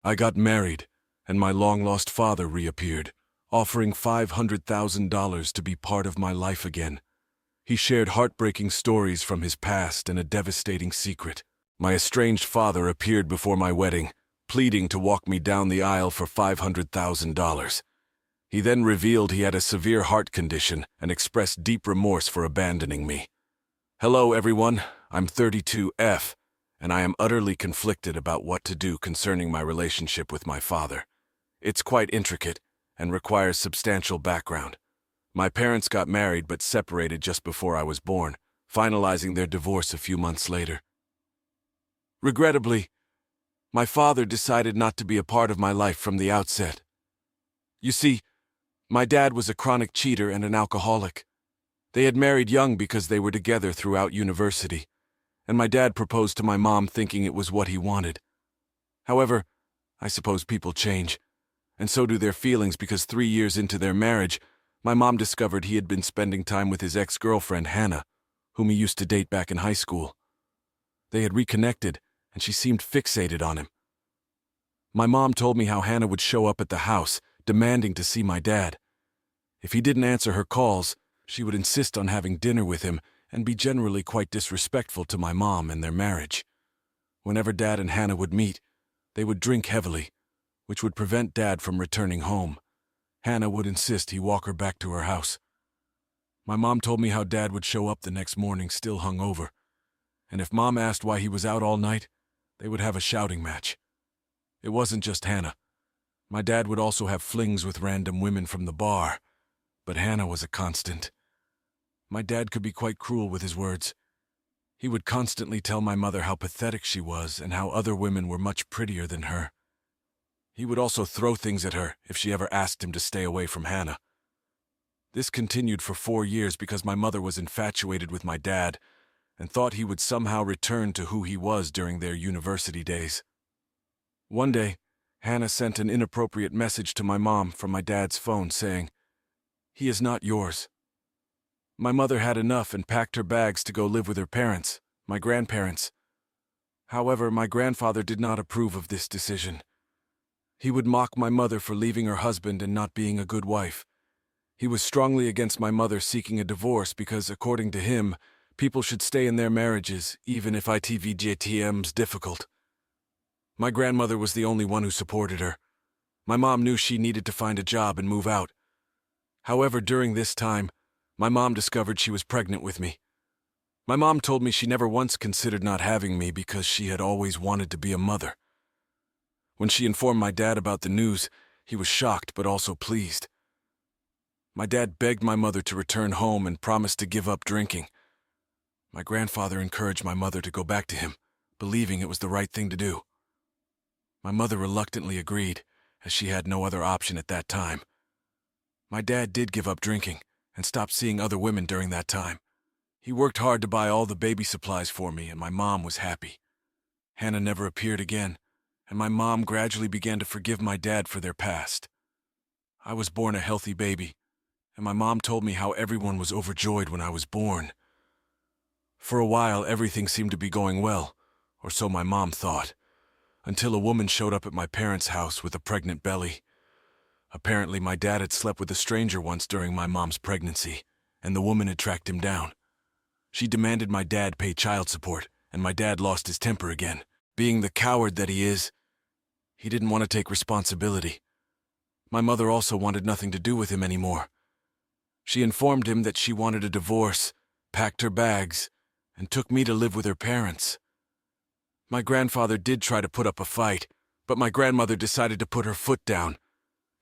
I got married, and my long-lost father reappeared, offering $500,000 to be part of my life again. He shared heartbreaking stories from his past and a devastating secret. My estranged father appeared before my wedding, pleading to walk me down the aisle for $500,000. He then revealed he had a severe heart condition and expressed deep remorse for abandoning me. Hello, everyone. I'm 32F, and I am utterly conflicted about what to do concerning my relationship with my father. It's quite intricate and requires substantial background. My parents got married but separated just before I was born, finalizing their divorce a few months later. Regrettably, my father decided not to be a part of my life from the outset. You see, my dad was a chronic cheater and an alcoholic. They had married young because they were together throughout university, and my dad proposed to my mom thinking it was what he wanted. However, I suppose people change, and so do their feelings, because 3 years into their marriage, my mom discovered he had been spending time with his ex-girlfriend, Hannah, whom he used to date back in high school. They had reconnected, and she seemed fixated on him. My mom told me how Hannah would show up at the house, demanding to see my dad. If he didn't answer her calls, she would insist on having dinner with him and be generally quite disrespectful to my mom and their marriage. Whenever Dad and Hannah would meet, they would drink heavily, which would prevent Dad from returning home. Hannah would insist he walk her back to her house. My mom told me how Dad would show up the next morning still hungover, and if Mom asked why he was out all night, they would have a shouting match. It wasn't just Hannah. My dad would also have flings with random women from the bar, but Hannah was a constant. My dad could be quite cruel with his words. He would constantly tell my mother how pathetic she was and how other women were much prettier than her. He would also throw things at her if she ever asked him to stay away from Hannah. This continued for 4 years because my mother was infatuated with my dad and thought he would somehow return to who he was during their university days. One day, Hannah sent an inappropriate message to my mom from my dad's phone saying, "He is not yours." My mother had enough and packed her bags to go live with her parents, my grandparents. However, my grandfather did not approve of this decision. He would mock my mother for leaving her husband and not being a good wife. He was strongly against my mother seeking a divorce because, according to him, people should stay in their marriages, even if ITVJTM's difficult. My grandmother was the only one who supported her. My mom knew she needed to find a job and move out. However, during this time, my mom discovered she was pregnant with me. My mom told me she never once considered not having me because she had always wanted to be a mother. When she informed my dad about the news, he was shocked but also pleased. My dad begged my mother to return home and promised to give up drinking. My grandfather encouraged my mother to go back to him, believing it was the right thing to do. My mother reluctantly agreed, as she had no other option at that time. My dad did give up drinking and stopped seeing other women during that time. He worked hard to buy all the baby supplies for me, and my mom was happy. Hannah never appeared again, and my mom gradually began to forgive my dad for their past. I was born a healthy baby, and my mom told me how everyone was overjoyed when I was born. For a while, everything seemed to be going well, or so my mom thought, until a woman showed up at my parents' house with a pregnant belly. Apparently, my dad had slept with a stranger once during my mom's pregnancy, and the woman had tracked him down. She demanded my dad pay child support, and my dad lost his temper again. Being the coward that he is, he didn't want to take responsibility. My mother also wanted nothing to do with him anymore. She informed him that she wanted a divorce, packed her bags, and took me to live with her parents. My grandfather did try to put up a fight, but my grandmother decided to put her foot down.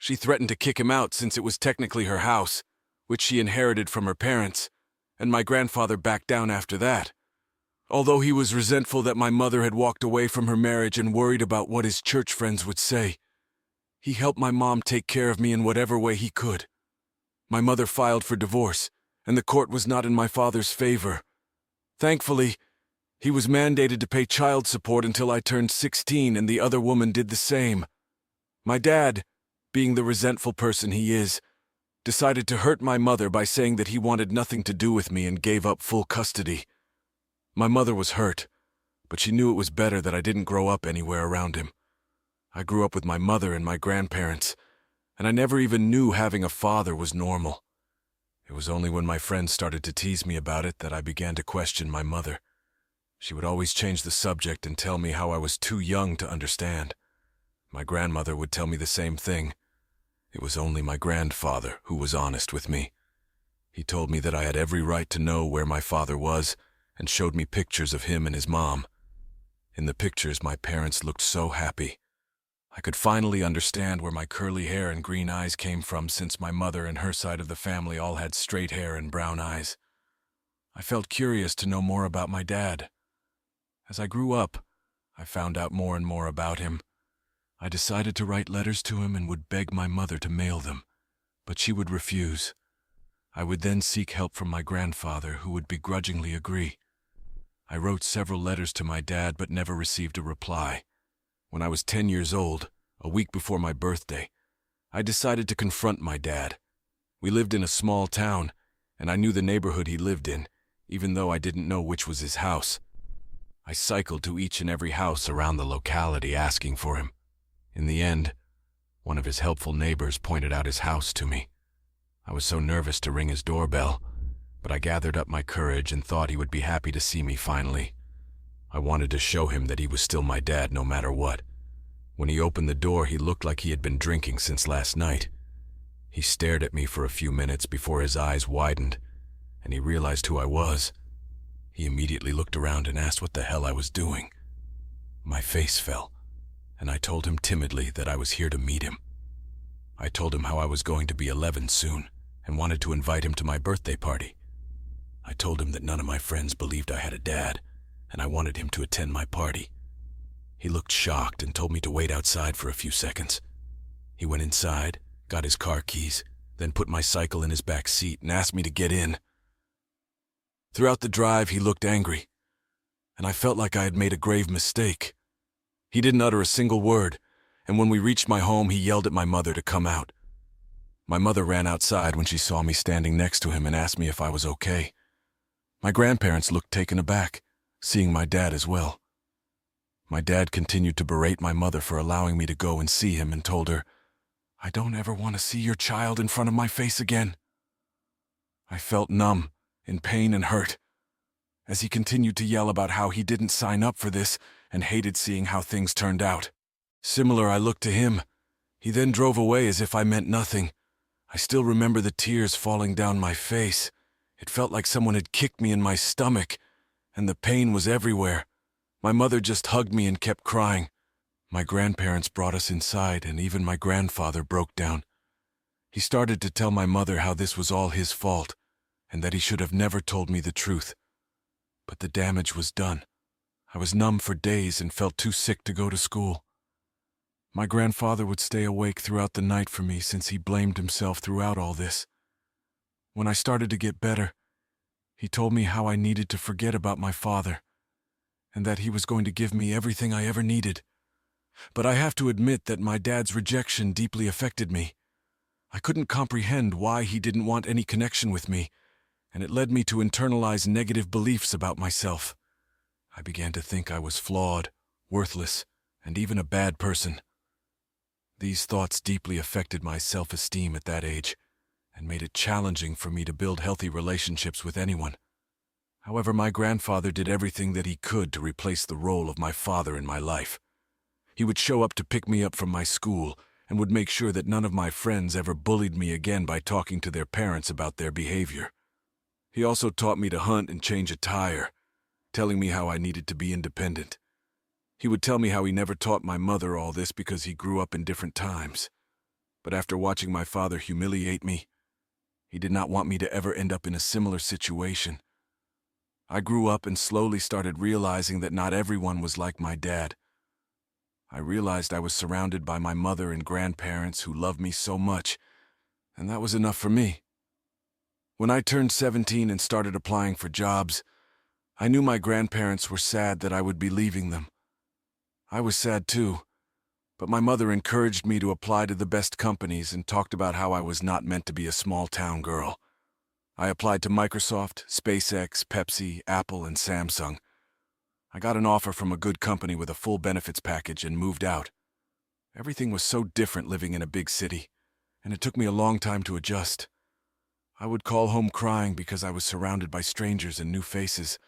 She threatened to kick him out since it was technically her house, which she inherited from her parents, and my grandfather backed down after that. Although he was resentful that my mother had walked away from her marriage and worried about what his church friends would say, he helped my mom take care of me in whatever way he could. My mother filed for divorce, and the court was not in my father's favor. Thankfully, he was mandated to pay child support until I turned 16, and the other woman did the same. My dad, being the resentful person he is, decided to hurt my mother by saying that he wanted nothing to do with me and gave up full custody. My mother was hurt, but she knew it was better that I didn't grow up anywhere around him. I grew up with my mother and my grandparents, and I never even knew having a father was normal. It was only when my friends started to tease me about it that I began to question my mother. She would always change the subject and tell me how I was too young to understand. My grandmother would tell me the same thing. It was only my grandfather who was honest with me. He told me that I had every right to know where my father was and showed me pictures of him and his mom. In the pictures, my parents looked so happy. I could finally understand where my curly hair and green eyes came from, since my mother and her side of the family all had straight hair and brown eyes. I felt curious to know more about my dad. As I grew up, I found out more and more about him. I decided to write letters to him and would beg my mother to mail them, but she would refuse. I would then seek help from my grandfather, who would begrudgingly agree. I wrote several letters to my dad but never received a reply. When I was 10 years old, a week before my birthday, I decided to confront my dad. We lived in a small town, and I knew the neighborhood he lived in, even though I didn't know which was his house. I cycled to each and every house around the locality asking for him. In the end, one of his helpful neighbors pointed out his house to me. I was so nervous to ring his doorbell, but I gathered up my courage and thought he would be happy to see me finally. I wanted to show him that he was still my dad no matter what. When he opened the door, he looked like he had been drinking since last night. He stared at me for a few minutes before his eyes widened, and he realized who I was. He immediately looked around and asked what the hell I was doing. My face fell, and I told him timidly that I was here to meet him. I told him how I was going to be 11 soon and wanted to invite him to my birthday party. I told him that none of my friends believed I had a dad, and I wanted him to attend my party. He looked shocked and told me to wait outside for a few seconds. He went inside, got his car keys, then put my cycle in his back seat and asked me to get in. Throughout the drive, he looked angry, and I felt like I had made a grave mistake. He didn't utter a single word, and when we reached my home, he yelled at my mother to come out. My mother ran outside when she saw me standing next to him and asked me if I was okay. My grandparents looked taken aback, seeing my dad as well. My dad continued to berate my mother for allowing me to go and see him and told her, "I don't ever want to see your child in front of my face again." I felt numb, in pain and hurt, as he continued to yell about how he didn't sign up for this and hated seeing how things turned out. Similar, I looked to him. He then drove away as if I meant nothing. I still remember the tears falling down my face. It felt like someone had kicked me in my stomach, and the pain was everywhere. My mother just hugged me and kept crying. My grandparents brought us inside, and even my grandfather broke down. He started to tell my mother how this was all his fault, and that he should have never told me the truth. But the damage was done. I was numb for days and felt too sick to go to school. My grandfather would stay awake throughout the night for me since he blamed himself throughout all this. When I started to get better, he told me how I needed to forget about my father, and that he was going to give me everything I ever needed. But I have to admit that my dad's rejection deeply affected me. I couldn't comprehend why he didn't want any connection with me, and it led me to internalize negative beliefs about myself. I began to think I was flawed, worthless, and even a bad person. These thoughts deeply affected my self-esteem at that age, and made it challenging for me to build healthy relationships with anyone. However, my grandfather did everything that he could to replace the role of my father in my life. He would show up to pick me up from my school, and would make sure that none of my friends ever bullied me again by talking to their parents about their behavior. He also taught me to hunt and change a tire, telling me how I needed to be independent. He would tell me how he never taught my mother all this because he grew up in different times. But after watching my father humiliate me, he did not want me to ever end up in a similar situation. I grew up and slowly started realizing that not everyone was like my dad. I realized I was surrounded by my mother and grandparents who loved me so much, and that was enough for me. When I turned 17 and started applying for jobs, I knew my grandparents were sad that I would be leaving them. I was sad too, but my mother encouraged me to apply to the best companies and talked about how I was not meant to be a small-town girl. I applied to Microsoft, SpaceX, Pepsi, Apple, and Samsung. I got an offer from a good company with a full benefits package and moved out. Everything was so different living in a big city, and it took me a long time to adjust. I would call home crying because I was surrounded by strangers and new faces,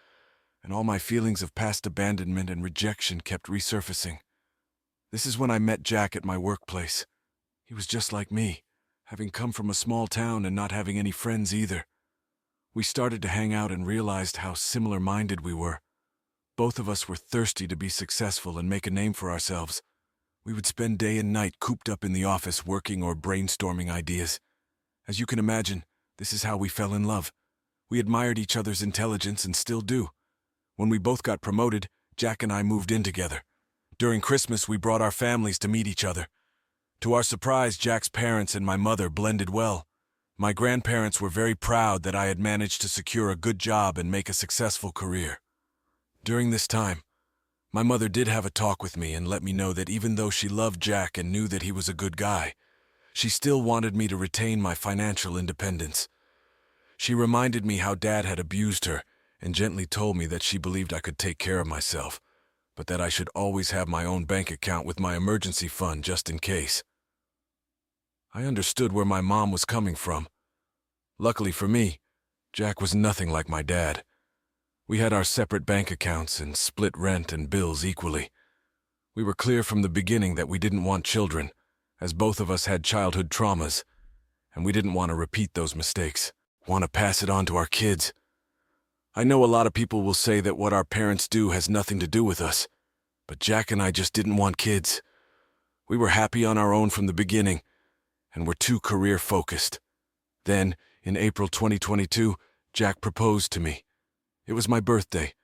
and all my feelings of past abandonment and rejection kept resurfacing. This is when I met Jack at my workplace. He was just like me, having come from a small town and not having any friends either. We started to hang out and realized how similar-minded we were. Both of us were thirsty to be successful and make a name for ourselves. We would spend day and night cooped up in the office working or brainstorming ideas. As you can imagine, this is how we fell in love. We admired each other's intelligence and still do. When we both got promoted, Jack and I moved in together. During Christmas, we brought our families to meet each other. To our surprise, Jack's parents and my mother blended well. My grandparents were very proud that I had managed to secure a good job and make a successful career. During this time, my mother did have a talk with me and let me know that even though she loved Jack and knew that he was a good guy, she still wanted me to retain my financial independence. She reminded me how Dad had abused her and gently told me that she believed I could take care of myself, but that I should always have my own bank account with my emergency fund just in case. I understood where my mom was coming from. Luckily for me, Jack was nothing like my dad. We had our separate bank accounts and split rent and bills equally. We were clear from the beginning that we didn't want children, as both of us had childhood traumas, and we didn't want to repeat those mistakes, want to pass it on to our kids. I know a lot of people will say that what our parents do has nothing to do with us, but Jack and I just didn't want kids. We were happy on our own from the beginning, and were too career-focused. Then, in April 2022, Jack proposed to me. It was my birthday,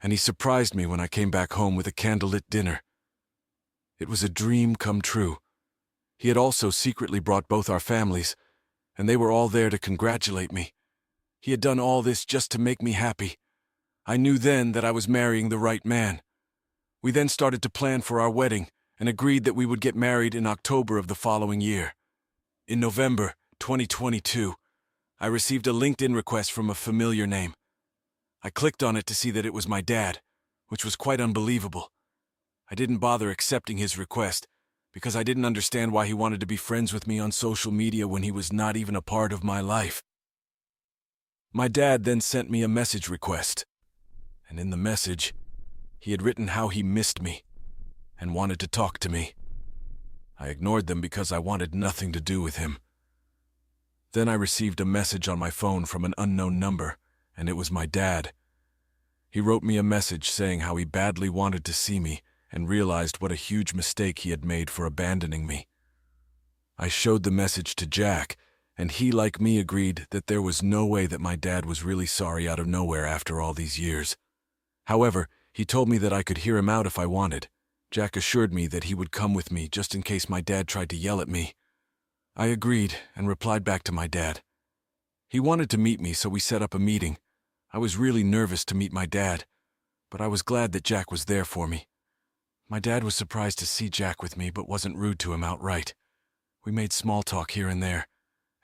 and he surprised me when I came back home with a candlelit dinner. It was a dream come true. He had also secretly brought both our families, and they were all there to congratulate me. He had done all this just to make me happy. I knew then that I was marrying the right man. We then started to plan for our wedding and agreed that we would get married in October of the following year. In November 2022, I received a LinkedIn request from a familiar name. I clicked on it to see that it was my dad, which was quite unbelievable. I didn't bother accepting his request because I didn't understand why he wanted to be friends with me on social media when he was not even a part of my life. My dad then sent me a message request, and in the message, he had written how he missed me and wanted to talk to me. I ignored them because I wanted nothing to do with him. Then I received a message on my phone from an unknown number, and it was my dad. He wrote me a message saying how he badly wanted to see me and realized what a huge mistake he had made for abandoning me. I showed the message to Jack, and he, like me, agreed that there was no way that my dad was really sorry out of nowhere after all these years. However, he told me that I could hear him out if I wanted. Jack assured me that he would come with me just in case my dad tried to yell at me. I agreed and replied back to my dad. He wanted to meet me, so we set up a meeting. I was really nervous to meet my dad, but I was glad that Jack was there for me. My dad was surprised to see Jack with me, but wasn't rude to him outright. We made small talk here and there,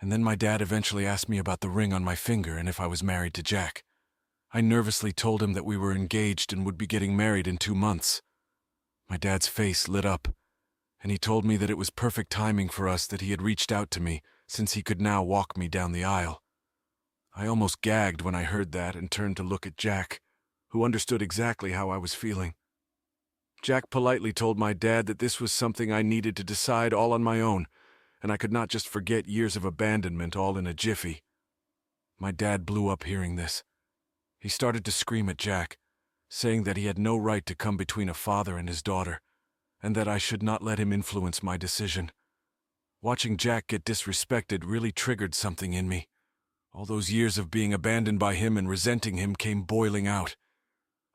and then my dad eventually asked me about the ring on my finger and if I was married to Jack. I nervously told him that we were engaged and would be getting married in 2 months. My dad's face lit up, and he told me that it was perfect timing for us that he had reached out to me, since he could now walk me down the aisle. I almost gagged when I heard that and turned to look at Jack, who understood exactly how I was feeling. Jack politely told my dad that this was something I needed to decide all on my own, and I could not just forget years of abandonment all in a jiffy. My dad blew up hearing this. He started to scream at Jack, saying that he had no right to come between a father and his daughter, and that I should not let him influence my decision. Watching Jack get disrespected really triggered something in me. All those years of being abandoned by him and resenting him came boiling out.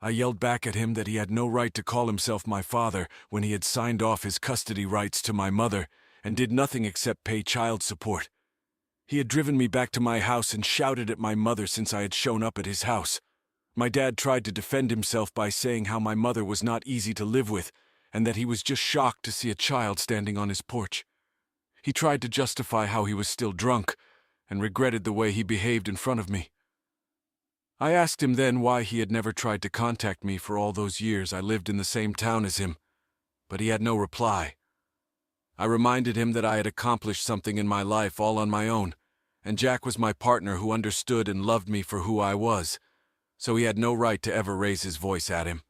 I yelled back at him that he had no right to call himself my father when he had signed off his custody rights to my mother and did nothing except pay child support. He had driven me back to my house and shouted at my mother since I had shown up at his house. My dad tried to defend himself by saying how my mother was not easy to live with and that he was just shocked to see a child standing on his porch. He tried to justify how he was still drunk and regretted the way he behaved in front of me. I asked him then why he had never tried to contact me for all those years I lived in the same town as him, but he had no reply. I reminded him that I had accomplished something in my life all on my own, and Jack was my partner who understood and loved me for who I was, so he had no right to ever raise his voice at him.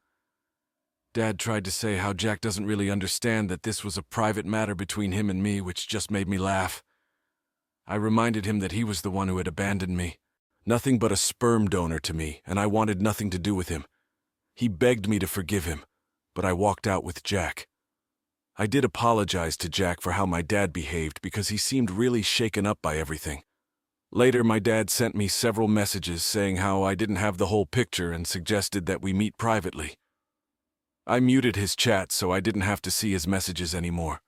Dad tried to say how Jack doesn't really understand that this was a private matter between him and me, which just made me laugh. I reminded him that he was the one who had abandoned me, nothing but a sperm donor to me, and I wanted nothing to do with him. He begged me to forgive him, but I walked out with Jack. I did apologize to Jack for how my dad behaved because he seemed really shaken up by everything. Later, my dad sent me several messages saying how I didn't have the whole picture and suggested that we meet privately. I muted his chat so I didn't have to see his messages anymore.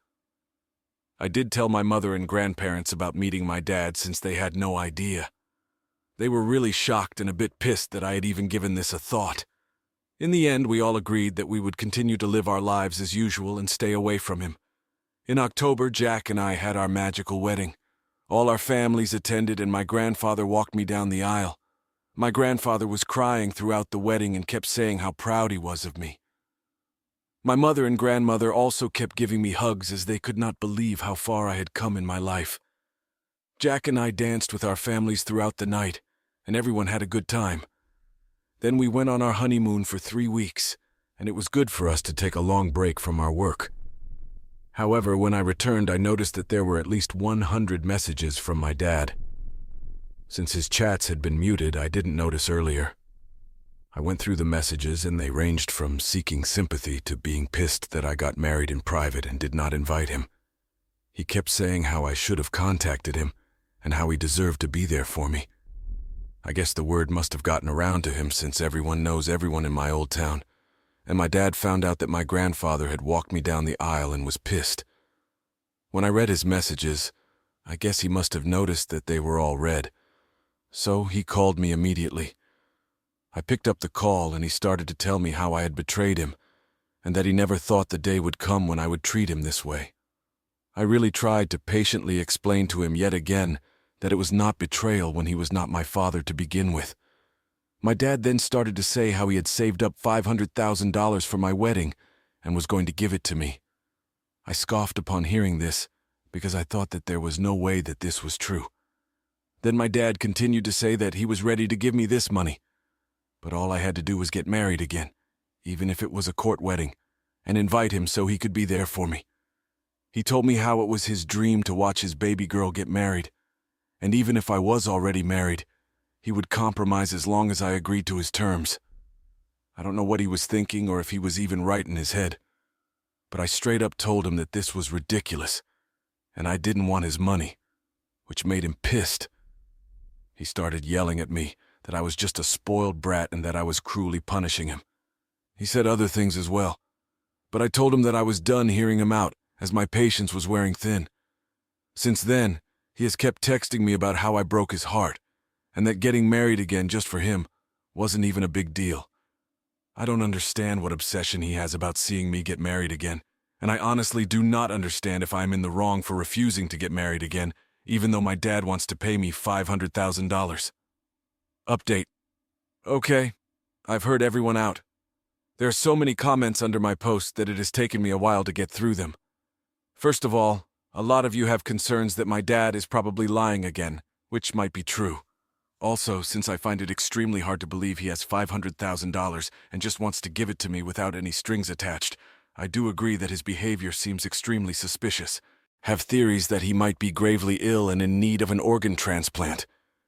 I did tell my mother and grandparents about meeting my dad since they had no idea. They were really shocked and a bit pissed that I had even given this a thought. In the end, we all agreed that we would continue to live our lives as usual and stay away from him. In October, Jack and I had our magical wedding. All our families attended and my grandfather walked me down the aisle. My grandfather was crying throughout the wedding and kept saying how proud he was of me. My mother and grandmother also kept giving me hugs as they could not believe how far I had come in my life. Jack and I danced with our families throughout the night, and everyone had a good time. Then we went on our honeymoon for 3 weeks, and it was good for us to take a long break from our work. However, when I returned, I noticed that there were at least 100 messages from my dad. Since his chats had been muted, I didn't notice earlier. I went through the messages and they ranged from seeking sympathy to being pissed that I got married in private and did not invite him. He kept saying how I should have contacted him and how he deserved to be there for me. I guess the word must have gotten around to him since everyone knows everyone in my old town, and my dad found out that my grandfather had walked me down the aisle and was pissed. When I read his messages, I guess he must have noticed that they were all read, so he called me immediately. I picked up the call and he started to tell me how I had betrayed him and that he never thought the day would come when I would treat him this way. I really tried to patiently explain to him yet again that it was not betrayal when he was not my father to begin with. My dad then started to say how he had saved up $500,000 for my wedding and was going to give it to me. I scoffed upon hearing this because I thought that there was no way that this was true. Then my dad continued to say that he was ready to give me this money, but all I had to do was get married again, even if it was a court wedding, and invite him so he could be there for me. He told me how it was his dream to watch his baby girl get married, and even if I was already married, he would compromise as long as I agreed to his terms. I don't know what he was thinking or if he was even right in his head, but I straight up told him that this was ridiculous, and I didn't want his money, which made him pissed. He started yelling at me that I was just a spoiled brat and that I was cruelly punishing him. He said other things as well, but I told him that I was done hearing him out as my patience was wearing thin. Since then, he has kept texting me about how I broke his heart and that getting married again just for him wasn't even a big deal. I don't understand what obsession he has about seeing me get married again, and I honestly do not understand if I'm in the wrong for refusing to get married again, even though my dad wants to pay me $500,000. Update. Okay, I've heard everyone out. There are so many comments under my post that it has taken me a while to get through them. First of all, a lot of you have concerns that my dad is probably lying again, which might be true. Also, since I find it extremely hard to believe he has $500,000 and just wants to give it to me without any strings attached, I do agree that his behavior seems extremely suspicious. Have theories that he might be gravely ill and in need of an organ transplant,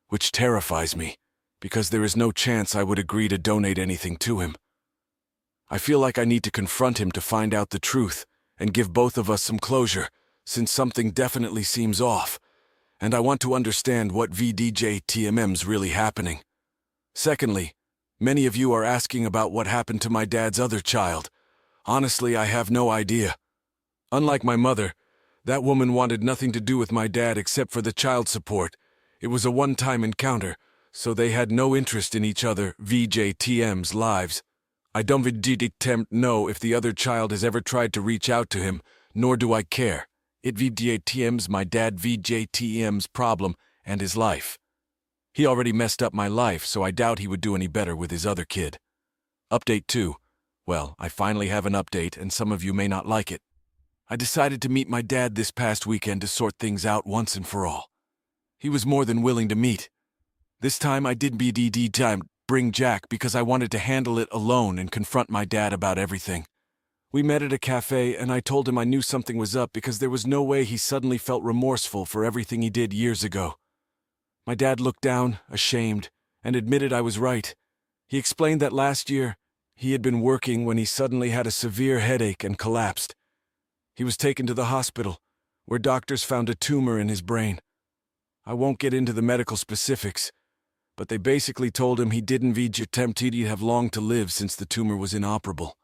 which terrifies me, because there is no chance I would agree to donate anything to him. I feel like I need to confront him to find out the truth and give both of us some closure, since something definitely seems off, and I want to understand what VDJTMM's really happening. Secondly, many of you are asking about what happened to my dad's other child. Honestly, I have no idea. Unlike my mother, that woman wanted nothing to do with my dad except for the child support. It was a one-time encounter, so they had no interest in each other, VJTM's lives. I don't know if the other child has ever tried to reach out to him, nor do I care. It VJTM's my dad VJTM's problem and his life. He already messed up my life, so I doubt he would do any better with his other kid. Update 2. Well, I finally have an update, and some of you may not like it. I decided to meet my dad this past weekend to sort things out once and for all. He was more than willing to meet. This time I did BDD time bring Jack because I wanted to handle it alone and confront my dad about everything. We met at a cafe and I told him I knew something was up because there was no way he suddenly felt remorseful for everything he did years ago. My dad looked down, ashamed, and admitted I was right. He explained that last year he had been working when he suddenly had a severe headache and collapsed. He was taken to the hospital, where doctors found a tumor in his brain. I won't get into the medical specifics, but they basically told him he didn't have long to live since the tumor was inoperable.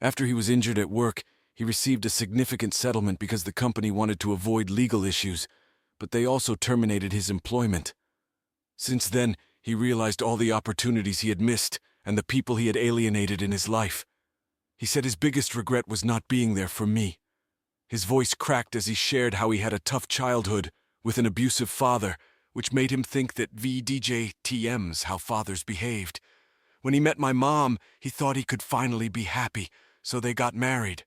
After he was injured at work, he received a significant settlement because the company wanted to avoid legal issues, but they also terminated his employment. Since then, he realized all the opportunities he had missed and the people he had alienated in his life. He said his biggest regret was not being there for me. His voice cracked as he shared how he had a tough childhood with an abusive father, which made him think that VDJTM's how fathers behaved. When he met my mom, he thought he could finally be happy, so they got married.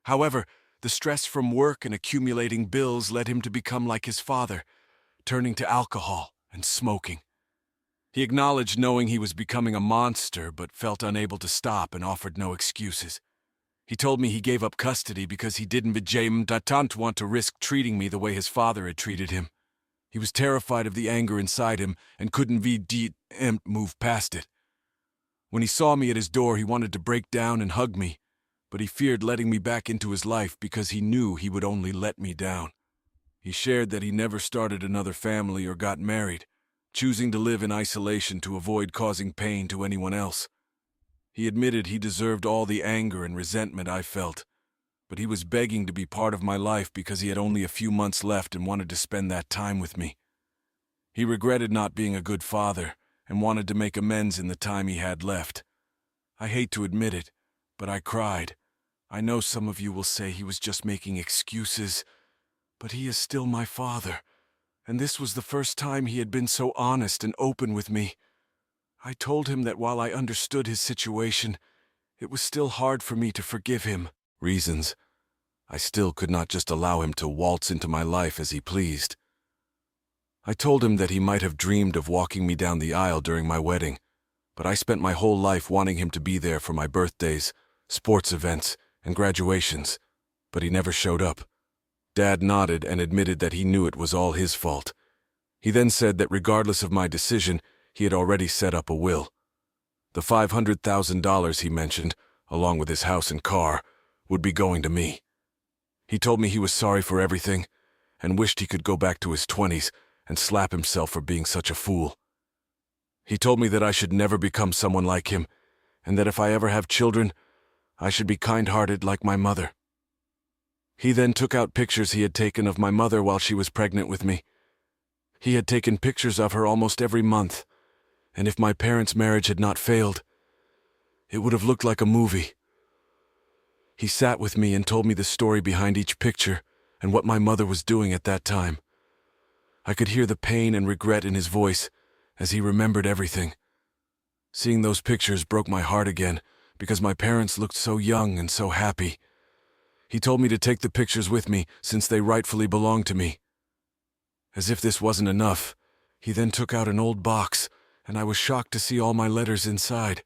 However, the stress from work and accumulating bills led him to become like his father, turning to alcohol and smoking. He acknowledged knowing he was becoming a monster, but felt unable to stop and offered no excuses. He told me he gave up custody because he didn't want to risk treating me the way his father had treated him. He was terrified of the anger inside him and couldn't move past it. When he saw me at his door, he wanted to break down and hug me, but he feared letting me back into his life because he knew he would only let me down. He shared that he never started another family or got married, choosing to live in isolation to avoid causing pain to anyone else. He admitted he deserved all the anger and resentment I felt, but he was begging to be part of my life because he had only a few months left and wanted to spend that time with me. He regretted not being a good father and wanted to make amends in the time he had left. I hate to admit it, but I cried. I know some of you will say he was just making excuses, but he is still my father, and this was the first time he had been so honest and open with me. I told him that while I understood his situation, it was still hard for me to forgive him. Reasons. I still could not just allow him to waltz into my life as he pleased. I told him that he might have dreamed of walking me down the aisle during my wedding, but I spent my whole life wanting him to be there for my birthdays, sports events, and graduations, but he never showed up. Dad nodded and admitted that he knew it was all his fault. He then said that regardless of my decision, he had already set up a will. The $500,000 he mentioned, along with his house and car, would be going to me. He told me he was sorry for everything and wished he could go back to his 20s and slap himself for being such a fool. He told me that I should never become someone like him, and that if I ever have children, I should be kind-hearted like my mother. He then took out pictures he had taken of my mother while she was pregnant with me. He had taken pictures of her almost every month, and if my parents' marriage had not failed, it would have looked like a movie. He sat with me and told me the story behind each picture and what my mother was doing at that time. I could hear the pain and regret in his voice as he remembered everything. Seeing those pictures broke my heart again because my parents looked so young and so happy. He told me to take the pictures with me since they rightfully belonged to me. As if this wasn't enough, he then took out an old box, and I was shocked to see all my letters inside.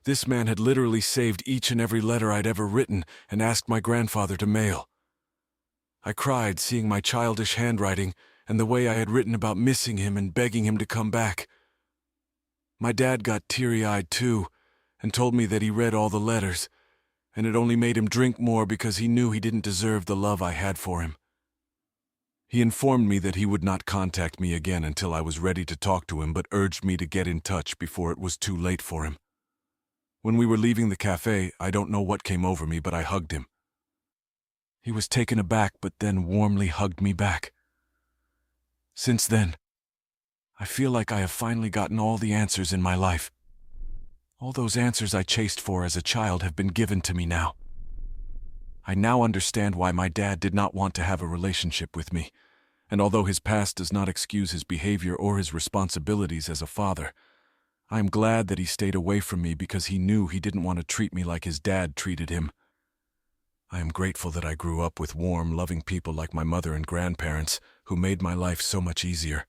This man had literally saved each and every letter I'd ever written and asked my grandfather to mail. I cried seeing my childish handwriting and the way I had written about missing him and begging him to come back. My dad got teary-eyed too and told me that he read all the letters, and it only made him drink more because he knew he didn't deserve the love I had for him. He informed me that he would not contact me again until I was ready to talk to him, but urged me to get in touch before it was too late for him. When we were leaving the cafe, I don't know what came over me, but I hugged him. He was taken aback, but then warmly hugged me back. Since then, I feel like I have finally gotten all the answers in my life. All those answers I chased for as a child have been given to me now. I now understand why my dad did not want to have a relationship with me, and although his past does not excuse his behavior or his responsibilities as a father, I am glad that he stayed away from me because he knew he didn't want to treat me like his dad treated him. I am grateful that I grew up with warm, loving people like my mother and grandparents who made my life so much easier.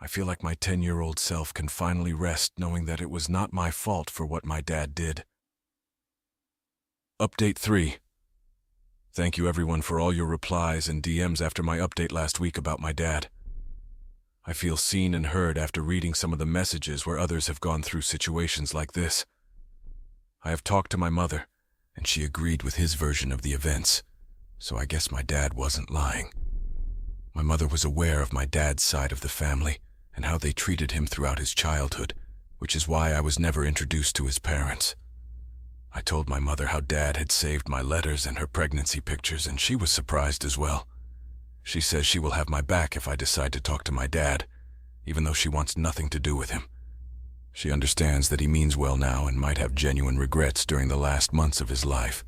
I feel like my 10-year-old self can finally rest knowing that it was not my fault for what my dad did. Update 3. Thank you everyone for all your replies and DMs after my update last week about my dad. I feel seen and heard after reading some of the messages where others have gone through situations like this. I have talked to my mother, and she agreed with his version of the events, so I guess my dad wasn't lying. My mother was aware of my dad's side of the family and how they treated him throughout his childhood, which is why I was never introduced to his parents. I told my mother how Dad had saved my letters and her pregnancy pictures, and she was surprised as well. She says she will have my back if I decide to talk to my dad, even though she wants nothing to do with him. She understands that he means well now and might have genuine regrets during the last months of his life.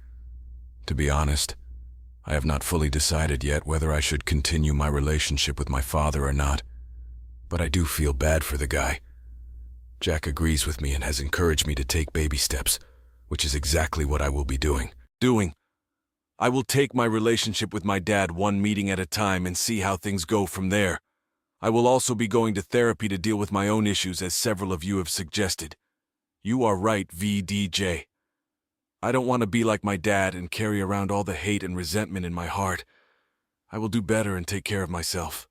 To be honest, I have not fully decided yet whether I should continue my relationship with my father or not, but I do feel bad for the guy. Jack agrees with me and has encouraged me to take baby steps, which is exactly what I will be doing. I will take my relationship with my dad one meeting at a time and see how things go from there. I will also be going to therapy to deal with my own issues, as several of you have suggested. You are right, VDJ. I don't want to be like my dad and carry around all the hate and resentment in my heart. I will do better and take care of myself.